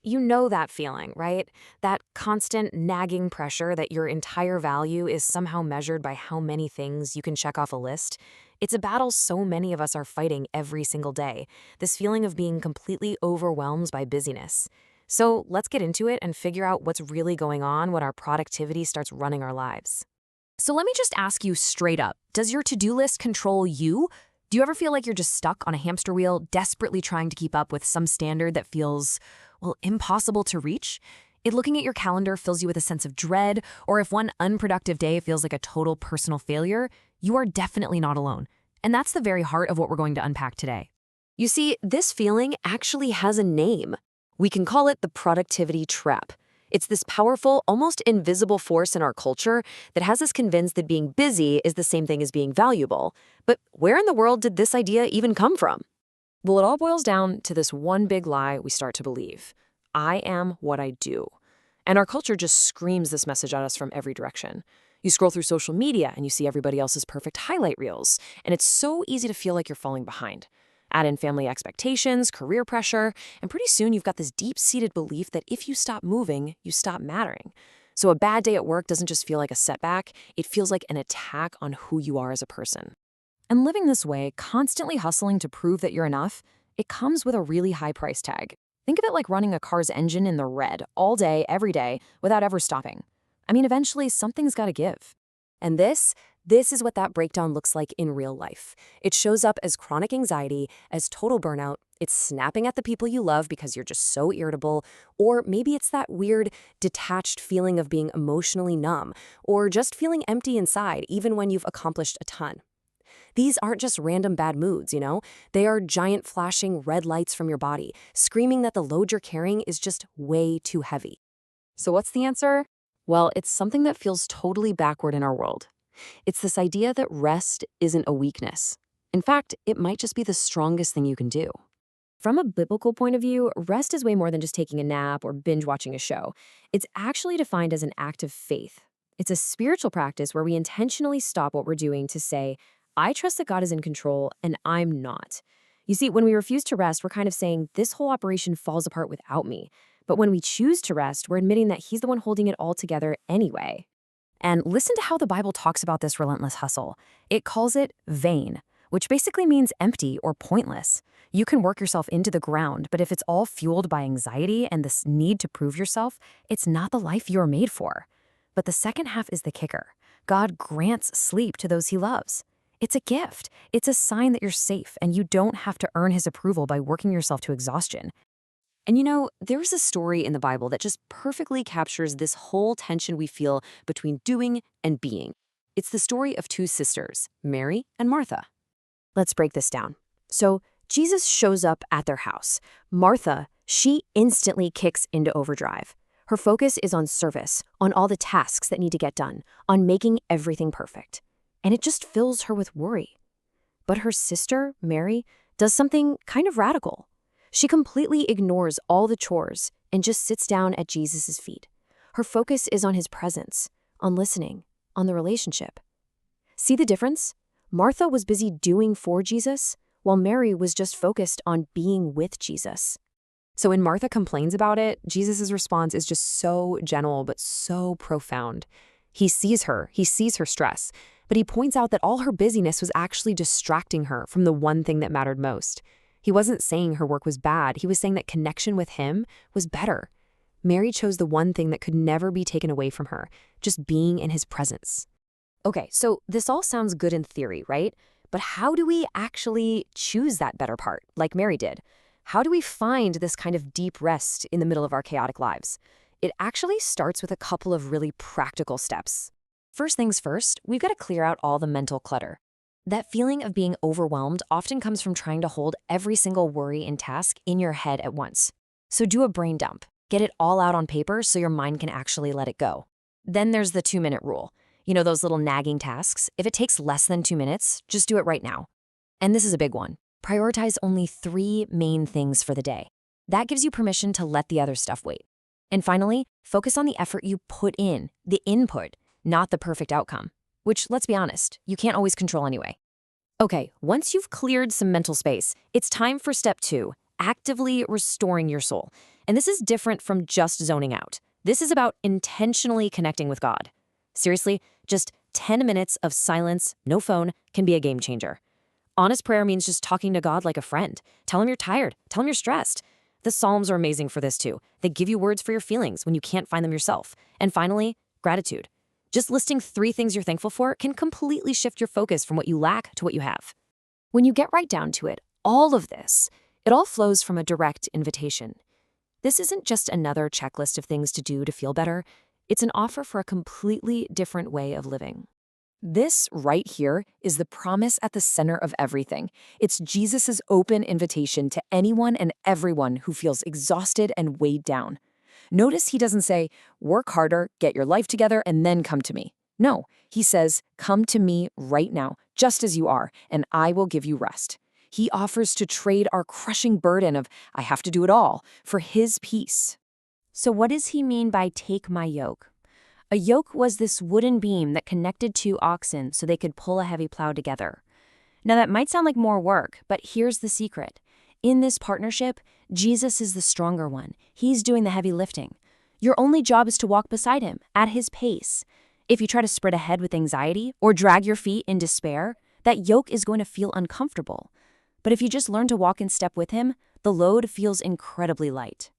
You know that feeling, right? That constant nagging pressure that your entire value is somehow measured by how many things you can check off a list. It's a battle so many of us are fighting every single day, this feeling of being completely overwhelmed by busyness. So let's get into it and figure out what's really going on when our productivity starts running our lives. So let me just ask you straight up, does your to-do list control you? Do you ever feel like you're just stuck on a hamster wheel, desperately trying to keep up with some standard that feels, well, impossible to reach? If looking at your calendar fills you with a sense of dread, or if one unproductive day feels like a total personal failure, you are definitely not alone. And that's the very heart of what we're going to unpack today. You see, this feeling actually has a name. We can call it the productivity trap. It's this powerful, almost invisible force in our culture that has us convinced that being busy is the same thing as being valuable. But where in the world did this idea even come from? Well, it all boils down to this one big lie we start to believe. I am what I do. And our culture just screams this message at us from every direction. You scroll through social media and you see everybody else's perfect highlight reels, and it's so easy to feel like you're falling behind. Add in family expectations, career pressure, and pretty soon you've got this deep-seated belief that if you stop moving, you stop mattering. So a bad day at work doesn't just feel like a setback, it feels like an attack on who you are as a person. And living this way, constantly hustling to prove that you're enough, it comes with a really high price tag. Think of it like running a car's engine in the red all day, every day, without ever stopping. I mean, eventually something's got to give. And this is what that breakdown looks like in real life. It shows up as chronic anxiety, as total burnout. It's snapping at the people you love because you're just so irritable. Or maybe it's that weird, detached feeling of being emotionally numb, or just feeling empty inside, even when you've accomplished a ton. These aren't just random bad moods, you know? They are giant flashing red lights from your body, screaming that the load you're carrying is just way too heavy. So what's the answer? Well, it's something that feels totally backward in our world. It's this idea that rest isn't a weakness. In fact, it might just be the strongest thing you can do. From a biblical point of view, rest is way more than just taking a nap or binge watching a show. It's actually defined as an act of faith. It's a spiritual practice where we intentionally stop what we're doing to say, I trust that God is in control and I'm not. You see, when we refuse to rest, we're kind of saying, this whole operation falls apart without me. But when we choose to rest, we're admitting that He's the one holding it all together anyway. And listen to how the Bible talks about this relentless hustle. It calls it vain, which basically means empty or pointless. You can work yourself into the ground, but if it's all fueled by anxiety and this need to prove yourself, it's not the life you're made for. But the second half is the kicker. God grants sleep to those He loves. It's a gift. It's a sign that you're safe and you don't have to earn His approval by working yourself to exhaustion. And you know, there's a story in the Bible that just perfectly captures this whole tension we feel between doing and being. It's the story of two sisters, Mary and Martha. Let's break this down. So, Jesus shows up at their house. Martha, she instantly kicks into overdrive. Her focus is on service, on all the tasks that need to get done, on making everything perfect. And it just fills her with worry. But her sister, Mary, does something kind of radical. She completely ignores all the chores and just sits down at Jesus' feet. Her focus is on His presence, on listening, on the relationship. See the difference? Martha was busy doing for Jesus, while Mary was just focused on being with Jesus. So when Martha complains about it, Jesus' response is just so gentle but so profound. He sees her stress, but He points out that all her busyness was actually distracting her from the one thing that mattered most. He wasn't saying her work was bad, He was saying that connection with Him was better. Mary chose the one thing that could never be taken away from her, just being in His presence. Okay, so this all sounds good in theory, right? But how do we actually choose that better part, like Mary did? How do we find this kind of deep rest in the middle of our chaotic lives? It actually starts with a couple of really practical steps. First things first, we've got to clear out all the mental clutter. That feeling of being overwhelmed often comes from trying to hold every single worry and task in your head at once. So do a brain dump. Get it all out on paper so your mind can actually let it go. Then there's the 2-minute rule. You know, those little nagging tasks. If it takes less than 2 minutes, just do it right now. And this is a big one. Prioritize only 3 main things for the day. That gives you permission to let the other stuff wait. And finally, focus on the effort you put in, the input, not the perfect outcome. Which, let's be honest, you can't always control anyway. Okay, once you've cleared some mental space, it's time for step 2, actively restoring your soul. And this is different from just zoning out. This is about intentionally connecting with God. Seriously, just 10 minutes of silence, no phone, can be a game changer. Honest prayer means just talking to God like a friend. Tell him you're tired. Tell him you're stressed. The Psalms are amazing for this too. They give you words for your feelings when you can't find them yourself. And finally, gratitude. Just listing 3 things you're thankful for can completely shift your focus from what you lack to what you have. When you get right down to it, all of this, it all flows from a direct invitation. This isn't just another checklist of things to do to feel better. It's an offer for a completely different way of living. This right here is the promise at the center of everything. It's Jesus' open invitation to anyone and everyone who feels exhausted and weighed down. Notice he doesn't say, work harder, get your life together, and then come to me. No, he says, come to me right now, just as you are, and I will give you rest. He offers to trade our crushing burden of, I have to do it all, for his peace. So what does he mean by take my yoke? A yoke was this wooden beam that connected 2 oxen so they could pull a heavy plow together. Now that might sound like more work, but here's the secret. In this partnership, Jesus is the stronger one. He's doing the heavy lifting. Your only job is to walk beside him, at his pace. If you try to sprint ahead with anxiety or drag your feet in despair, that yoke is going to feel uncomfortable. But if you just learn to walk in step with him, the load feels incredibly light.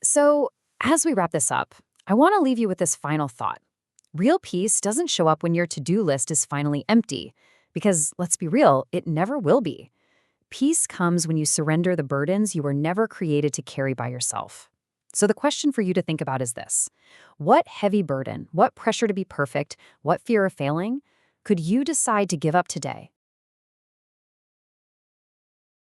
So, as we wrap this up, I want to leave you with this final thought. Real peace doesn't show up when your to-do list is finally empty, because let's be real, it never will be. Peace comes when you surrender the burdens you were never created to carry by yourself. So the question for you to think about is this. What heavy burden, what pressure to be perfect, what fear of failing, could you decide to give up today?